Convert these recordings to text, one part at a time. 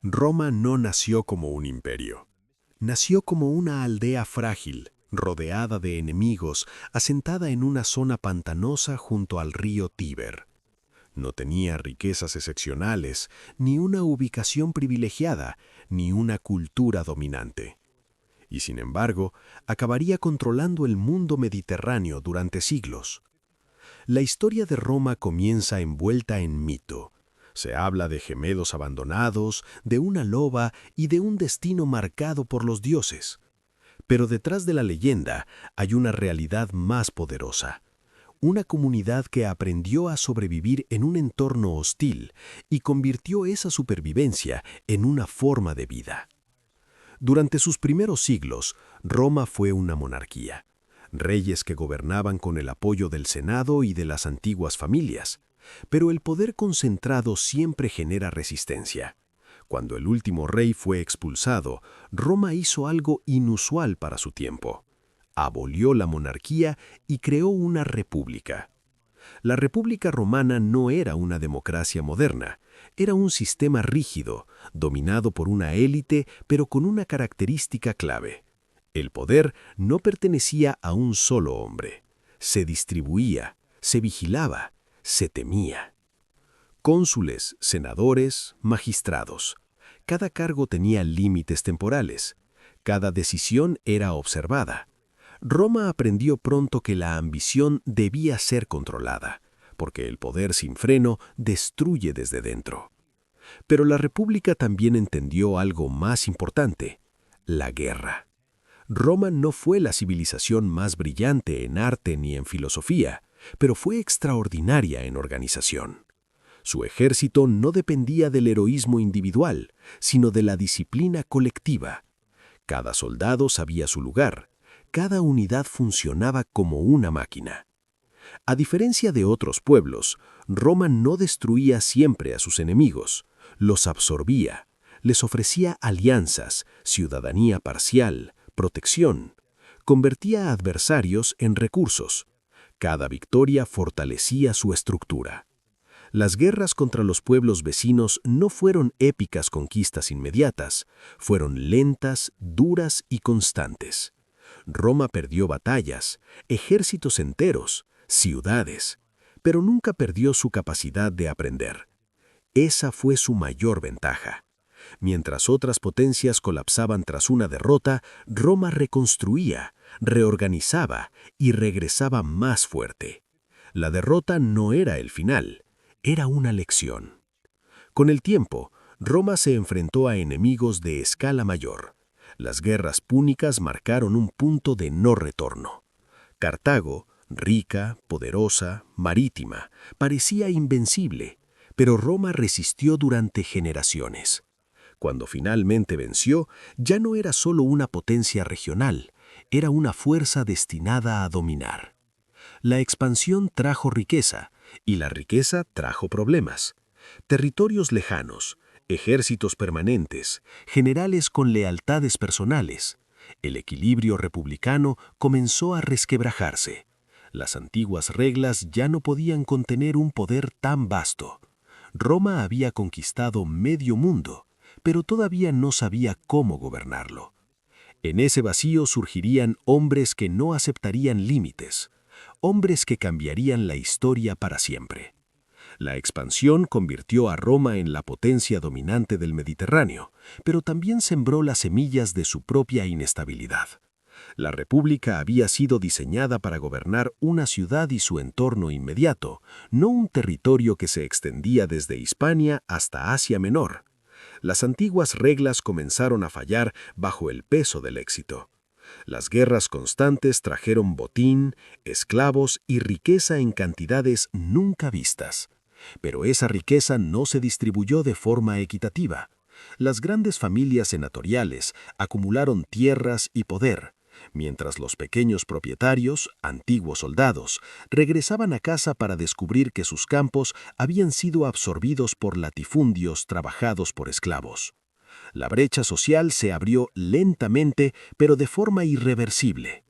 Roma no nació como un imperio. Nació como una aldea frágil, rodeada de enemigos, asentada en una zona pantanosa junto al río Tíber. No tenía riquezas excepcionales, ni una ubicación privilegiada, ni una cultura dominante. Y sin embargo, acabaría controlando el mundo mediterráneo durante siglos. La historia de Roma comienza envuelta en mito. Se habla de gemelos abandonados, de una loba y de un destino marcado por los dioses. Pero detrás de la leyenda hay una realidad más poderosa. Una comunidad que aprendió a sobrevivir en un entorno hostil y convirtió esa supervivencia en una forma de vida. Durante sus primeros siglos, Roma fue una monarquía. Reyes que gobernaban con el apoyo del Senado y de las antiguas familias. Pero el poder concentrado siempre genera resistencia. Cuando el último rey fue expulsado, Roma hizo algo inusual para su tiempo. Abolió la monarquía y creó una república. La República Romana no era una democracia moderna, era un sistema rígido, dominado por una élite, pero con una característica clave. El poder no pertenecía a un solo hombre. Se distribuía, se vigilaba, se temía. Cónsules, senadores, magistrados. Cada cargo tenía límites temporales. Cada decisión era observada. Roma aprendió pronto que la ambición debía ser controlada, porque el poder sin freno destruye desde dentro. Pero la República también entendió algo más importante: la guerra. Roma no fue la civilización más brillante en arte ni en filosofía, pero fue extraordinaria en organización. Su ejército no dependía del heroísmo individual, sino de la disciplina colectiva. Cada soldado sabía su lugar. Cada unidad funcionaba como una máquina. A diferencia de otros pueblos, Roma no destruía siempre a sus enemigos, los absorbía, les ofrecía alianzas, ciudadanía parcial, protección, convertía a adversarios en recursos. Cada victoria fortalecía su estructura. Las guerras contra los pueblos vecinos no fueron épicas conquistas inmediatas, fueron lentas, duras y constantes. Roma perdió batallas, ejércitos enteros, ciudades, pero nunca perdió su capacidad de aprender. Esa fue su mayor ventaja. Mientras otras potencias colapsaban tras una derrota, Roma reconstruía, reorganizaba y regresaba más fuerte. La derrota no era el final, era una lección. Con el tiempo, Roma se enfrentó a enemigos de escala mayor. Las guerras púnicas marcaron un punto de no retorno. Cartago, rica, poderosa, marítima, parecía invencible, pero Roma resistió durante generaciones. Cuando finalmente venció, ya no era solo una potencia regional, era una fuerza destinada a dominar. La expansión trajo riqueza, y la riqueza trajo problemas. Territorios lejanos, ejércitos permanentes, generales con lealtades personales. El equilibrio republicano comenzó a resquebrajarse. Las antiguas reglas ya no podían contener un poder tan vasto. Roma había conquistado medio mundo, pero todavía no sabía cómo gobernarlo. En ese vacío surgirían hombres que no aceptarían límites, hombres que cambiarían la historia para siempre. La expansión convirtió a Roma en la potencia dominante del Mediterráneo, pero también sembró las semillas de su propia inestabilidad. La República había sido diseñada para gobernar una ciudad y su entorno inmediato, no un territorio que se extendía desde Hispania hasta Asia Menor. Las antiguas reglas comenzaron a fallar bajo el peso del éxito. Las guerras constantes trajeron botín, esclavos y riqueza en cantidades nunca vistas. Pero esa riqueza no se distribuyó de forma equitativa. Las grandes familias senatoriales acumularon tierras y poder, mientras los pequeños propietarios, antiguos soldados, regresaban a casa para descubrir que sus campos habían sido absorbidos por latifundios trabajados por esclavos. La brecha social se abrió lentamente, pero de forma irreversible.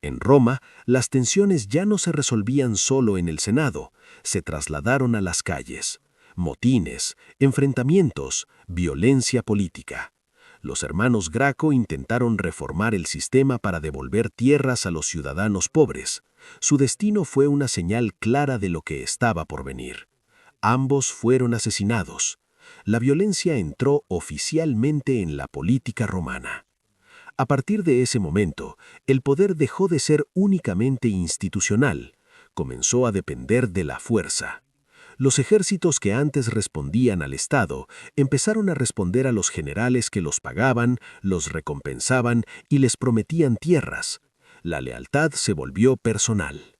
En Roma, las tensiones ya no se resolvían solo en el Senado, se trasladaron a las calles. Motines, enfrentamientos, violencia política. Los hermanos Graco intentaron reformar el sistema para devolver tierras a los ciudadanos pobres. Su destino fue una señal clara de lo que estaba por venir. Ambos fueron asesinados. La violencia entró oficialmente en la política romana. A partir de ese momento, el poder dejó de ser únicamente institucional, comenzó a depender de la fuerza. Los ejércitos que antes respondían al Estado empezaron a responder a los generales que los pagaban, los recompensaban y les prometían tierras. La lealtad se volvió personal.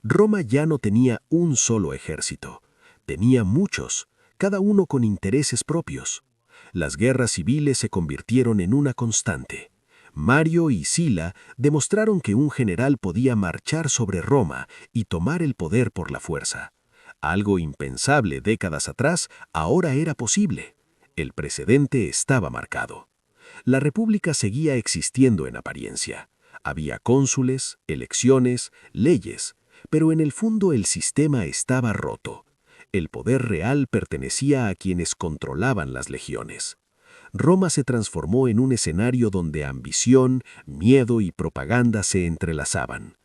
Roma ya no tenía un solo ejército. Tenía muchos, cada uno con intereses propios. Las guerras civiles se convirtieron en una constante. Mario y Sila demostraron que un general podía marchar sobre Roma y tomar el poder por la fuerza. Algo impensable décadas atrás ahora era posible. El precedente estaba marcado. La República seguía existiendo en apariencia. Había cónsules, elecciones, leyes, pero en el fondo el sistema estaba roto. El poder real pertenecía a quienes controlaban las legiones. Roma se transformó en un escenario donde ambición, miedo y propaganda se entrelazaban.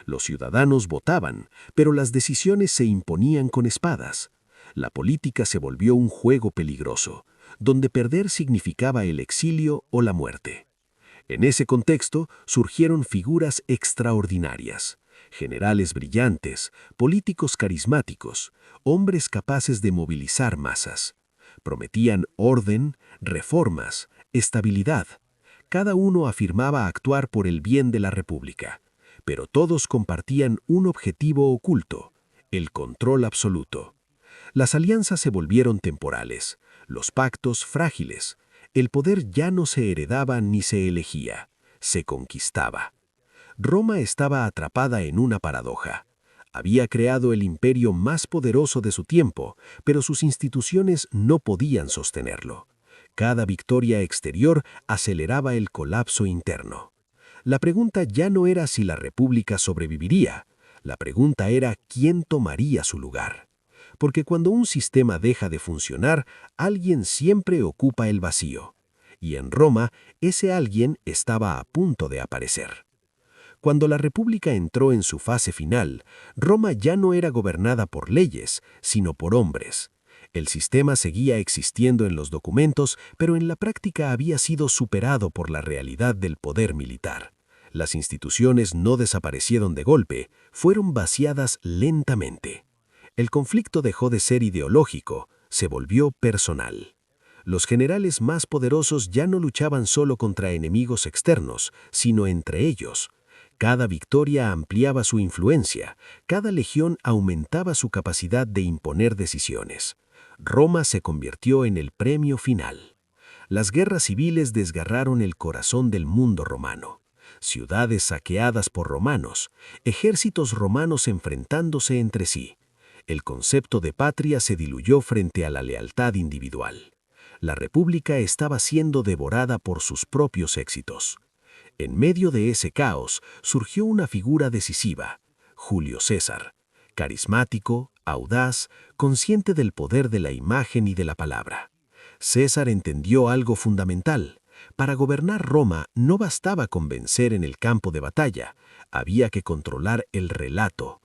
Los ciudadanos votaban, pero las decisiones se imponían con espadas. La política se volvió un juego peligroso, donde perder significaba el exilio o la muerte. En ese contexto surgieron figuras extraordinarias, generales brillantes, políticos carismáticos, hombres capaces de movilizar masas. Prometían orden, reformas, estabilidad. Cada uno afirmaba actuar por el bien de la República, pero todos compartían un objetivo oculto, el control absoluto. Las alianzas se volvieron temporales, los pactos frágiles. El poder ya no se heredaba ni se elegía, se conquistaba. Roma estaba atrapada en una paradoja. Había creado el imperio más poderoso de su tiempo, pero sus instituciones no podían sostenerlo. Cada victoria exterior aceleraba el colapso interno. La pregunta ya no era si la República sobreviviría, la pregunta era quién tomaría su lugar. Porque cuando un sistema deja de funcionar, alguien siempre ocupa el vacío. Y en Roma, ese alguien estaba a punto de aparecer. Cuando la República entró en su fase final, Roma ya no era gobernada por leyes, sino por hombres. El sistema seguía existiendo en los documentos, pero en la práctica había sido superado por la realidad del poder militar. Las instituciones no desaparecieron de golpe, fueron vaciadas lentamente. El conflicto dejó de ser ideológico, se volvió personal. Los generales más poderosos ya no luchaban solo contra enemigos externos, sino entre ellos. Cada victoria ampliaba su influencia, cada legión aumentaba su capacidad de imponer decisiones. Roma se convirtió en el premio final. Las guerras civiles desgarraron el corazón del mundo romano. Ciudades saqueadas por romanos, ejércitos romanos enfrentándose entre sí. El concepto de patria se diluyó frente a la lealtad individual. La República estaba siendo devorada por sus propios éxitos. En medio de ese caos surgió una figura decisiva, Julio César, carismático, audaz, consciente del poder de la imagen y de la palabra. César entendió algo fundamental. Para gobernar Roma no bastaba con vencer en el campo de batalla, había que controlar el relato.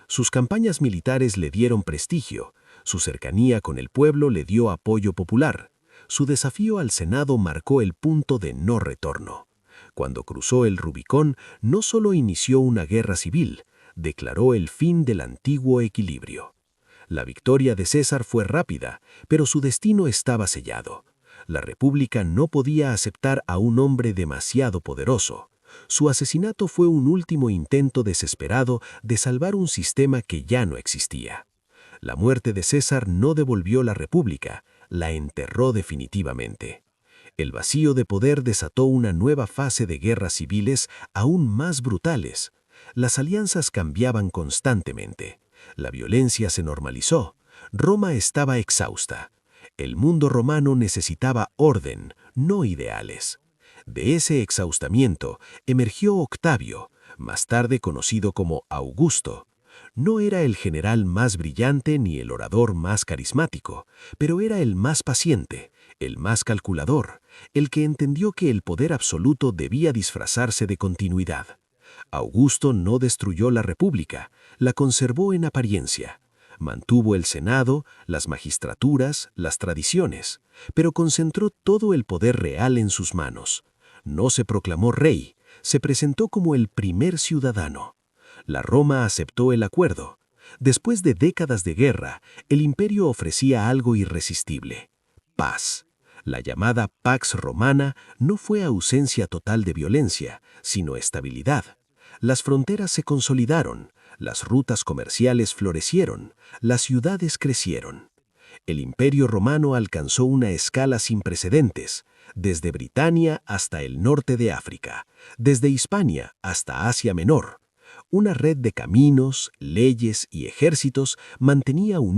Sus campañas militares le dieron prestigio, su cercanía con el pueblo le dio apoyo popular. Su desafío al Senado marcó el punto de no retorno. Cuando cruzó el Rubicón, no solo inició una guerra civil, declaró el fin del antiguo equilibrio. La victoria de César fue rápida, pero su destino estaba sellado. La República no podía aceptar a un hombre demasiado poderoso. Su asesinato fue un último intento desesperado de salvar un sistema que ya no existía. La muerte de César no devolvió la República, la enterró definitivamente. El vacío de poder desató una nueva fase de guerras civiles aún más brutales. Las alianzas cambiaban constantemente. La violencia se normalizó. Roma estaba exhausta. El mundo romano necesitaba orden, no ideales. De ese exhaustamiento emergió Octavio, más tarde conocido como Augusto. No era el general más brillante ni el orador más carismático, pero era el más paciente, el más calculador, el que entendió que el poder absoluto debía disfrazarse de continuidad. Augusto no destruyó la República, la conservó en apariencia. Mantuvo el Senado, las magistraturas, las tradiciones, pero concentró todo el poder real en sus manos. No se proclamó rey, se presentó como el primer ciudadano. La Roma aceptó el acuerdo. Después de décadas de guerra, el imperio ofrecía algo irresistible: paz. La llamada Pax Romana no fue ausencia total de violencia, sino estabilidad. Las fronteras se consolidaron, las rutas comerciales florecieron, las ciudades crecieron. El Imperio Romano alcanzó una escala sin precedentes, desde Britania hasta el norte de África, desde Hispania hasta Asia Menor. Una red de caminos, leyes y ejércitos mantenía unidos